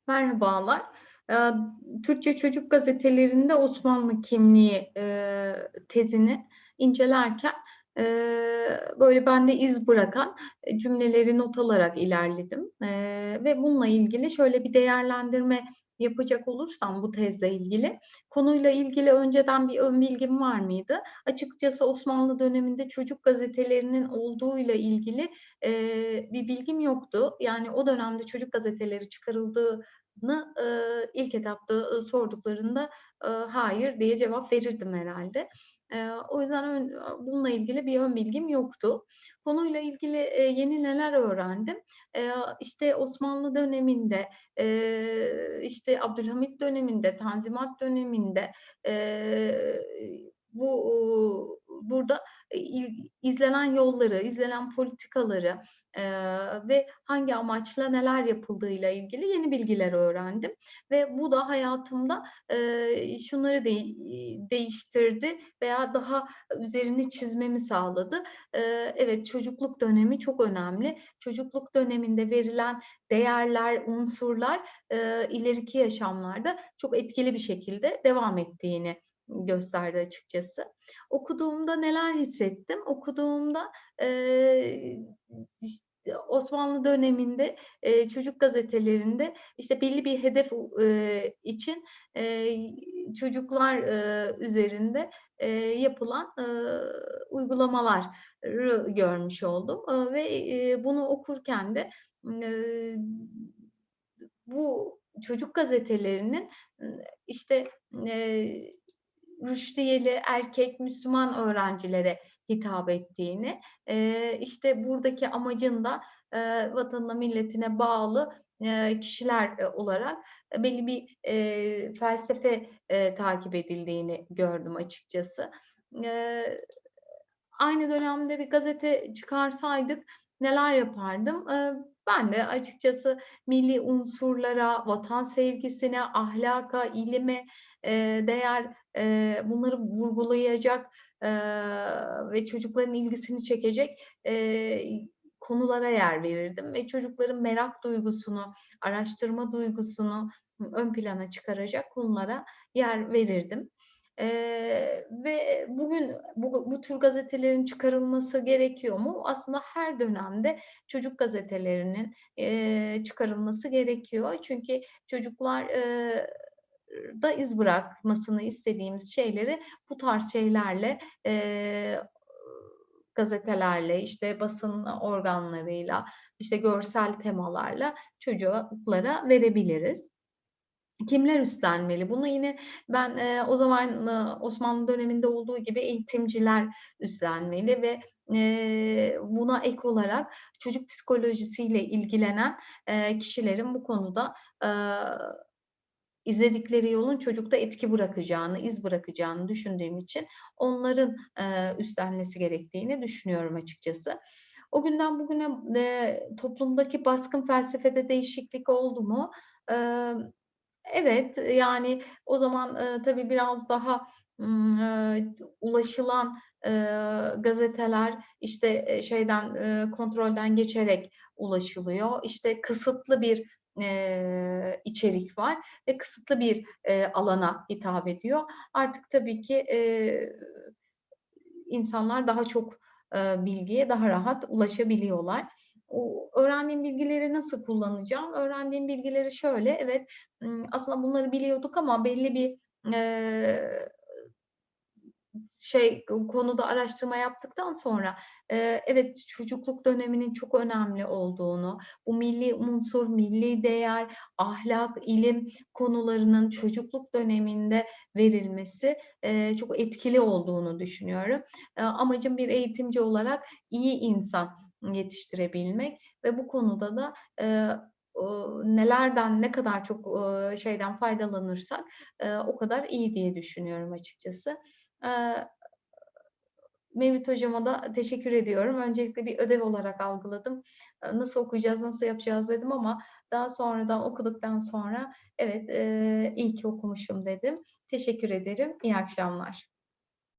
Merhabalar. Eee, Türkçe çocuk gazetelerinde Osmanlı kimliği, tezini incelerken, böyle bende iz bırakan, cümleleri not alarak ilerledim. Ve bununla ilgili şöyle bir değerlendirme yapacak olursam bu tezle ilgili, konuyla ilgili önceden bir ön bilgim var mıydı? Açıkçası Osmanlı döneminde çocuk gazetelerinin olduğuyla ilgili, bir bilgim yoktu. Yani o dönemde çocuk gazeteleri çıkarıldığı ilk etapta, sorduklarında, "Hayır." diye cevap verirdim herhâlde. O yüzden bununla ilgili bir ön bilgim yoktu. Konuyla ilgili, yeni neler öğrendim? İşte, Osmanlı döneminde, işte, Abdülhamit döneminde, Tanzimat döneminde, eee, burada, izlenen yolları, izlenen politikaları, ve hangi amaçla neler yapıldığıyla ilgili yeni bilgiler öğrendim ve bu da hayatımda, şunları değiştirdi veya daha üzerini çizmemi sağladı. Evet, çocukluk dönemi çok önemli. Çocukluk döneminde verilen değerler, unsurlar, ileriki yaşamlarda çok etkili bir şekilde devam ettiğini gösterdi açıkçası. Okuduğumda neler hissettim? Okuduğumda, eee, Osmanlı döneminde, çocuk gazetelerinde, işte, belli bir hedef için, eee, çocuklar, üzerinde, yapılan, uygulamaları görmüş oldum, ve, bunu okurken de, eee, bu çocuk gazetelerinin, işte, eee, rüştiyeli erkek Müslüman öğrencilere hitap ettiğini, işte, buradaki amacın da, vatanına, milletine bağlı, kişiler, olarak, belli bir, felsefe, takip edildiğini gördüm açıkçası. Eee, Aynı dönemde bir gazete çıkarsaydık neler yapardım? Ben de açıkçası milli unsurlara, vatan sevgisine, ahlaka, ilime, değer, bunları vurgulayacak, ve çocukların ilgisini çekecek, konulara yer verirdim ve çocukların merak duygusunu, araştırma duygusunu ön plana çıkaracak konulara yer verirdim. Ve bugün bu tür gazetelerin çıkarılması gerekiyor mu? Aslında her dönemde çocuk gazetelerinin, çıkarılması gerekiyor. Çünkü çocuklar, da iz bırakmasını istediğimiz şeyleri bu tarz şeylerle, gazetelerle, işte, basın organlarıyla, işte, görsel temalarla çocuklara verebiliriz. Kimler üstlenmeli? Bunu yine ben, o zaman, Osmanlı döneminde olduğu gibi eğitimciler üstlenmeli ve, buna ek olarak çocuk psikolojisiyle ilgilenen, kişilerin bu konuda, aaa, izledikleri yolun çocukta etki bırakacağını, iz bırakacağını düşündüğüm için onların, üstlenmesi gerektiğini düşünüyorum açıkçası. O günden bugüne, toplumdaki baskın felsefede değişiklik oldu mu? Emm Evet, yani, o zaman, tabii biraz daha, ulaşılan, gazeteler, işte, şeyden, kontrolden geçerek ulaşılıyor. İşte, kısıtlı bir, içerik var ve kısıtlı bir, alana hitap ediyor. Artık tabii ki, insanlar daha çok, bilgiye daha rahat ulaşabiliyorlar. Öğrendiğim bilgileri nasıl kullanacağım? Öğrendiğim bilgileri şöyle, evet, aslında bunları biliyorduk ama belli bir, eee, konuda araştırma yaptıktan sonra, evet, çocukluk döneminin çok önemli olduğunu, bu milli unsur, milli değer, ahlak, ilim konularının çocukluk döneminde verilmesi, çok etkili olduğunu düşünüyorum. Amacım bir eğitimci olarak iyi insan yetiştirebilmek ve bu konuda da, nelerden, ne kadar çok, şeyden faydalanırsak, o kadar iyi diye düşünüyorum açıkçası. Eee, Mevlüt hocama da teşekkür ediyorum. Öncelikle bir ödev olarak algıladım. Nasıl okuyacağız, nasıl yapacağız dedim ama daha sonradan okuduktan sonra evet, iyi ki okumuşum dedim. Teşekkür ederim. İyi akşamlar.